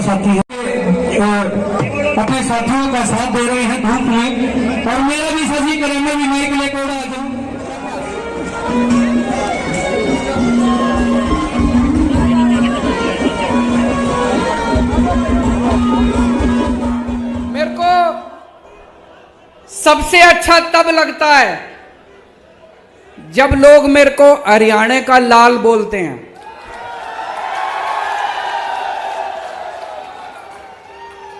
साथी अपने साथियों का साथ दे रहे हैं धूप में, और मेरा भी सभी करेंगे भी मैं के लिए कोड़ा आ जाऊं। मेरे को सबसे अच्छा तब लगता है जब लोग मेरे को हरियाणा का लाल बोलते हैं।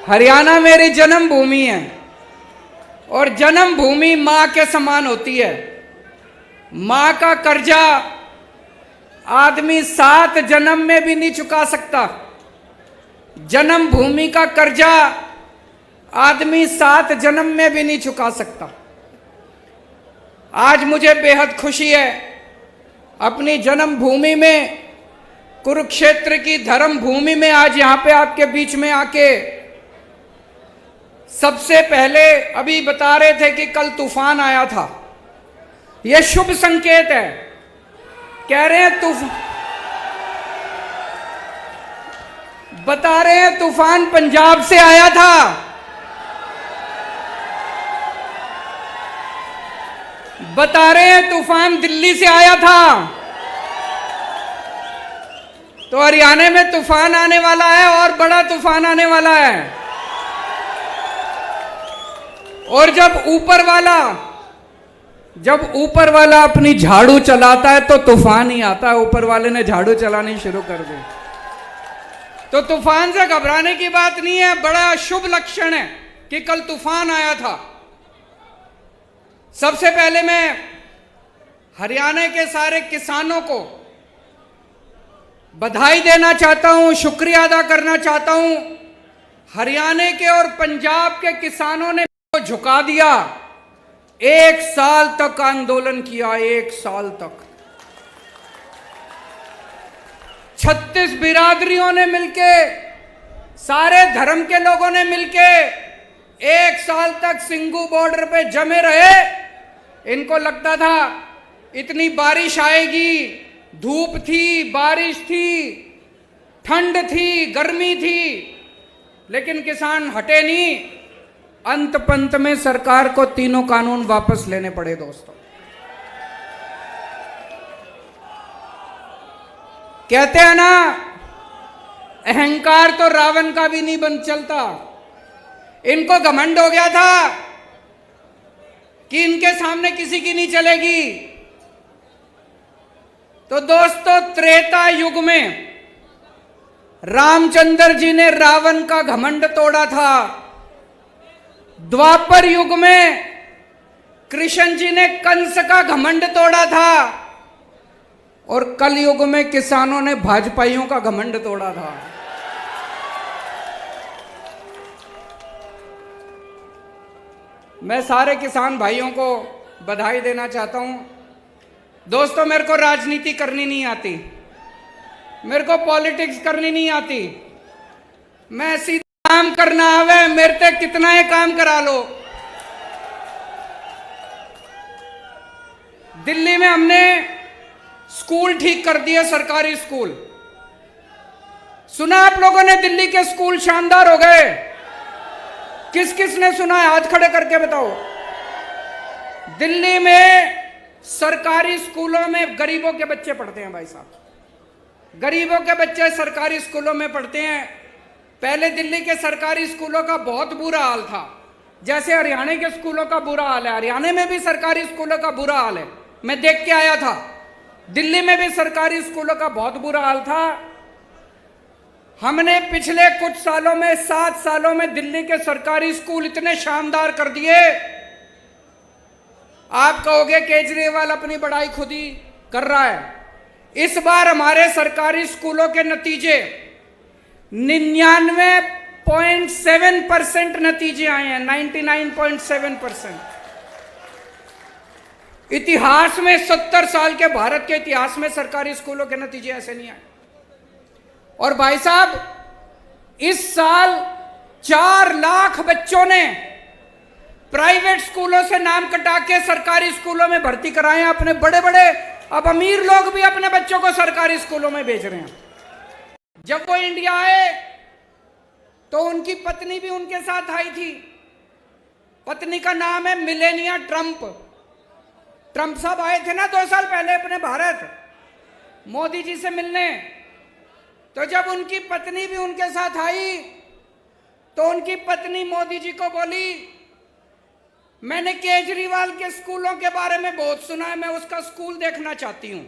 हरियाणा मेरी जन्मभूमि है और जन्मभूमि मां के समान होती है। मां का कर्जा आदमी 7 जन्म में भी नहीं चुका सकता। जन्मभूमि का कर्जा आदमी 7 जन्म में भी नहीं चुका सकता। आज मुझे बेहद खुशी है अपनी जन्मभूमि में, कुरुक्षेत्र की धर्म भूमि में आज यहां पे आपके बीच में आके। सबसे पहले अभी बता रहे थे कि कल तूफान आया था, यह शुभ संकेत है। कह रहे हैं बता रहे हैं तूफान पंजाब से आया था, बता रहे हैं तूफान दिल्ली से आया था। तो हरियाणा में तूफान आने वाला है और बड़ा तूफान आने वाला है। और जब ऊपर वाला अपनी झाड़ू चलाता है तो तूफान ही आता है। ऊपर वाले ने झाड़ू चलानी शुरू कर दी तो तूफान से घबराने की बात नहीं है। बड़ा शुभ लक्षण है कि कल तूफान आया था। सबसे पहले मैं हरियाणा के सारे किसानों को बधाई देना चाहता हूं, शुक्रिया अदा करना चाहता हूं। हरियाणा के और पंजाब के किसानों ने झुका दिया। 1 साल तक आंदोलन किया, 1 साल तक 36 बिरादरियों ने मिलके, सारे धर्म के लोगों ने मिलके 1 साल तक सिंगू बॉर्डर पे जमे रहे। इनको लगता था इतनी बारिश आएगी, धूप थी, बारिश थी, ठंड थी, गर्मी थी, लेकिन किसान हटे नहीं। अंत पंत में सरकार को तीनों कानून वापस लेने पड़े। दोस्तों, कहते हैं ना, अहंकार तो रावण का भी नहीं बन चलता। इनको घमंड हो गया था कि इनके सामने किसी की नहीं चलेगी। तो दोस्तों, त्रेता युग में रामचंद्र जी ने रावण का घमंड तोड़ा था। द्वापर युग में कृष्ण जी ने कंस का घमंड तोड़ा था और कल युग में किसानों ने भाजपाइयों का घमंड तोड़ा था। मैं सारे किसान भाइयों को बधाई देना चाहता हूं। दोस्तों, मेरे को राजनीति करनी नहीं आती, मेरे को पॉलिटिक्स करनी नहीं आती। मैं सीधा काम करना आवे, मेरे से कितना ही काम करा लो। दिल्ली में हमने स्कूल ठीक कर दिए, सरकारी स्कूल। सुना आप लोगों ने दिल्ली के स्कूल शानदार हो गए? किस किस ने सुना है? हाथ खड़े करके बताओ। दिल्ली में सरकारी स्कूलों में गरीबों के बच्चे पढ़ते हैं। भाई साहब, गरीबों के बच्चे सरकारी स्कूलों में पढ़ते हैं। पहले दिल्ली के सरकारी स्कूलों का बहुत बुरा हाल था, जैसे हरियाणा के स्कूलों का बुरा हाल है। हरियाणा में भी सरकारी स्कूलों का बुरा हाल है, मैं देख के आया था। दिल्ली में भी सरकारी स्कूलों का बहुत बुरा हाल था। हमने पिछले कुछ सालों में, 7 सालों में दिल्ली के सरकारी स्कूल इतने शानदार कर दिए। आप कहोगे केजरीवाल अपनी बड़ाई खुद ही कर रहा है। इस बार हमारे सरकारी स्कूलों के नतीजे 99.7% नतीजे आए हैं। 99.7%। इतिहास में 70 साल के भारत के इतिहास में सरकारी स्कूलों के नतीजे ऐसे नहीं आए। और भाई साहब, इस साल 4 लाख बच्चों ने प्राइवेट स्कूलों से नाम कटा के सरकारी स्कूलों में भर्ती कराए हैं अपने बड़े बड़े। अब अमीर लोग भी अपने बच्चों को सरकारी स्कूलों में भेज रहे हैं। जब वो इंडिया आए तो उनकी पत्नी भी उनके साथ आई थी। पत्नी का नाम है मिलेनिया ट्रंप। ट्रंप साहब आए थे ना 2 साल पहले अपने भारत मोदी जी से मिलने, तो जब उनकी पत्नी भी उनके साथ आई तो उनकी पत्नी मोदी जी को बोली, मैंने केजरीवाल के स्कूलों के बारे में बहुत सुना है, मैं उसका स्कूल देखना चाहती हूं।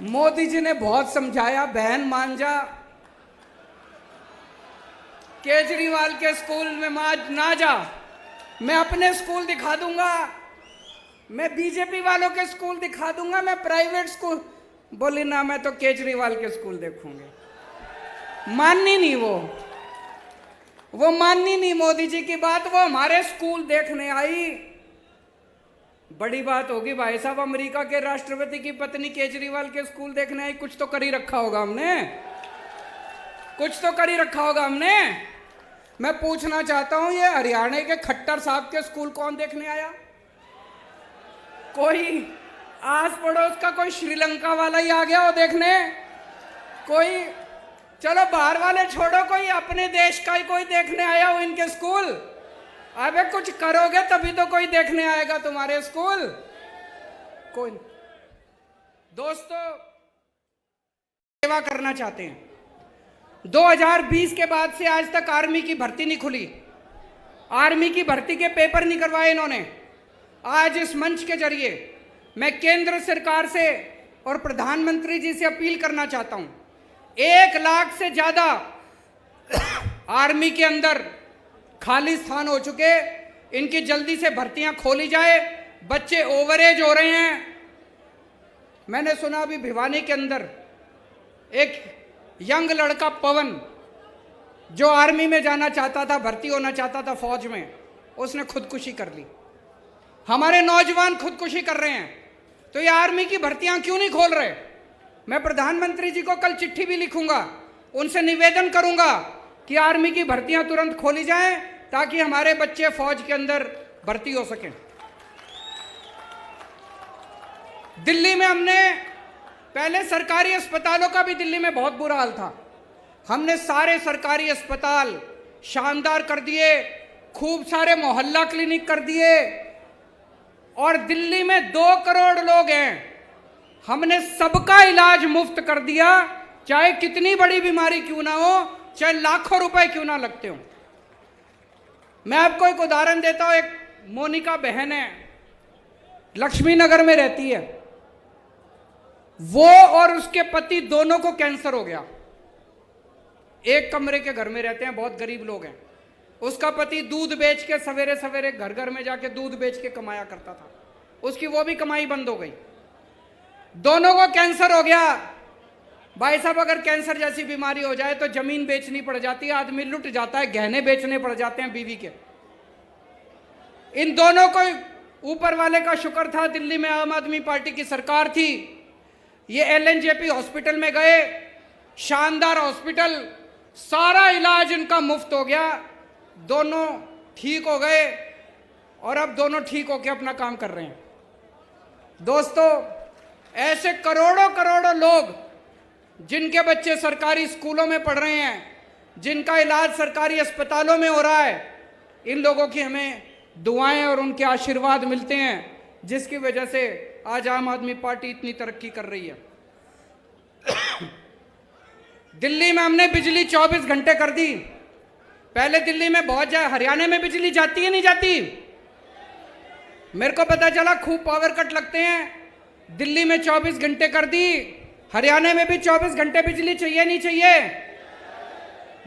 मोदी जी ने बहुत समझाया, बहन मान जा, केजरीवाल के स्कूल में ना जा, मैं अपने स्कूल दिखा दूंगा, मैं बीजेपी वालों के स्कूल दिखा दूंगा, मैं प्राइवेट स्कूल। बोली ना, मैं तो केजरीवाल के स्कूल देखूंगी। माननी नहीं वो माननी नहीं मोदी जी की बात, वो हमारे स्कूल देखने आई। बड़ी बात होगी भाई साहब, अमेरिका के राष्ट्रपति की पत्नी केजरीवाल के स्कूल देखने आई, कुछ तो कर ही रखा होगा हमने, कुछ तो कर ही रखा होगा हमने। मैं पूछना चाहता हूं, ये हरियाणा के खट्टर साहब के स्कूल कौन देखने आया? कोई आस पड़ोस का कोई श्रीलंका वाला ही आ गया हो देखने? कोई, चलो बाहर वाले छोड़ो, कोई अपने देश का ही कोई देखने आया हो इनके स्कूल? अबे कुछ करोगे तभी तो कोई देखने आएगा तुम्हारे स्कूल। कोई दोस्तों सेवा करना चाहते हैं। 2020 के बाद से आज तक आर्मी की भर्ती नहीं खुली, आर्मी की भर्ती के पेपर नहीं करवाए इन्होंने। आज इस मंच के जरिए मैं केंद्र सरकार से और प्रधानमंत्री जी से अपील करना चाहता हूं, 1 लाख से ज्यादा आर्मी के अंदर खाली स्थान हो चुके, इनकी जल्दी से भर्तियां खोली जाए। बच्चे ओवरेज हो रहे हैं। मैंने सुना अभी भिवानी के अंदर एक यंग लड़का पवन, जो आर्मी में जाना चाहता था, भर्ती होना चाहता था फौज में, उसने खुदकुशी कर ली। हमारे नौजवान खुदकुशी कर रहे हैं, तो ये आर्मी की भर्तियां क्यों नहीं खोल रहे? मैं प्रधानमंत्री जी को कल चिट्ठी भी लिखूंगा, उनसे निवेदन करूंगा कि आर्मी की भर्तियां तुरंत खोली जाएं, ताकि हमारे बच्चे फौज के अंदर भर्ती हो सकें। दिल्ली में हमने पहले सरकारी अस्पतालों का भी दिल्ली में बहुत बुरा हाल था, हमने सारे सरकारी अस्पताल शानदार कर दिए, खूब सारे मोहल्ला क्लिनिक कर दिए, और दिल्ली में 2 करोड़ लोग हैं, हमने सबका इलाज मुफ्त कर दिया, चाहे कितनी बड़ी बीमारी क्यों ना हो, चाहे लाखों रुपए क्यों ना लगते हो। मैं आपको एक उदाहरण देता हूं। एक मोनिका बहन है, लक्ष्मी नगर में रहती है, वो और उसके पति दोनों को कैंसर हो गया। एक कमरे के घर में रहते हैं, बहुत गरीब लोग हैं। उसका पति दूध बेच के सवेरे सवेरे घर घर में जाके दूध बेच के कमाया करता था, उसकी वो भी कमाई बंद हो गई। दोनों को कैंसर हो गया। भाई साहब, अगर कैंसर जैसी बीमारी हो जाए तो जमीन बेचनी पड़ जाती है, आदमी लुट जाता है, गहने बेचने पड़ जाते हैं बीवी के। इन दोनों को ऊपर वाले का शुक्र था, दिल्ली में आम आदमी पार्टी की सरकार थी, ये LNJP हॉस्पिटल में गए, शानदार हॉस्पिटल, सारा इलाज इनका मुफ्त हो गया, दोनों ठीक हो गए और अब दोनों ठीक होकर अपना काम कर रहे हैं। दोस्तों, ऐसे करोड़ों करोड़ों लोग जिनके बच्चे सरकारी स्कूलों में पढ़ रहे हैं, जिनका इलाज सरकारी अस्पतालों में हो रहा है, इन लोगों की हमें दुआएं और उनके आशीर्वाद मिलते हैं, जिसकी वजह से आज आम आदमी पार्टी इतनी तरक्की कर रही है। दिल्ली में हमने बिजली 24 घंटे कर दी। पहले दिल्ली में बहुत हरियाणा में बिजली जाती है नहीं जाती? मेरे को पता चला खूब पावर कट लगते हैं। दिल्ली में 24 घंटे कर दी, हरियाणा में भी 24 घंटे बिजली चाहिए नहीं चाहिए?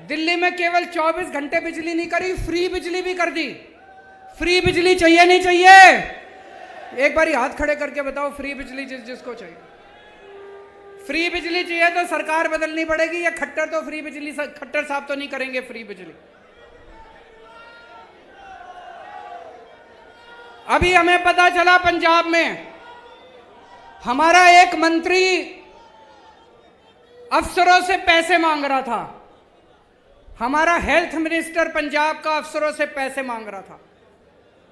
दिल्ली में केवल 24 घंटे बिजली नहीं करी, फ्री बिजली भी कर दी। फ्री बिजली चाहिए नहीं चाहिए? एक बार हाथ खड़े करके बताओ, फ्री बिजली जिसको चाहिए। फ्री बिजली चाहिए तो सरकार बदलनी पड़ेगी, या खट्टर तो फ्री बिजली, खट्टर साहब तो नहीं करेंगे फ्री बिजली। अभी हमें पता चला पंजाब में हमारा एक मंत्री अफसरों से पैसे मांग रहा था। हमारा हेल्थ मिनिस्टर पंजाब का अफसरों से पैसे मांग रहा था।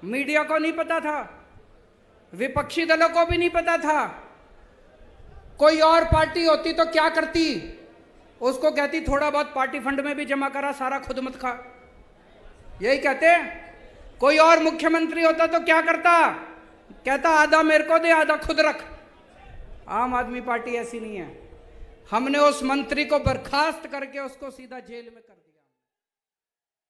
मीडिया को नहीं पता था, विपक्षी दलों को भी नहीं पता था। कोई और पार्टी होती तो क्या करती? उसको कहती थोड़ा बहुत पार्टी फंड में भी जमा करा, सारा खुद मत खा। यही कहते हैं। कोई और मुख्यमंत्री होता तो क्या करता? कहता आधा मेरे को दे, आधा खुद रख। आम आदमी पार्टी ऐसी नहीं है। हमने उस मंत्री को बर्खास्त करके उसको सीधा जेल में कर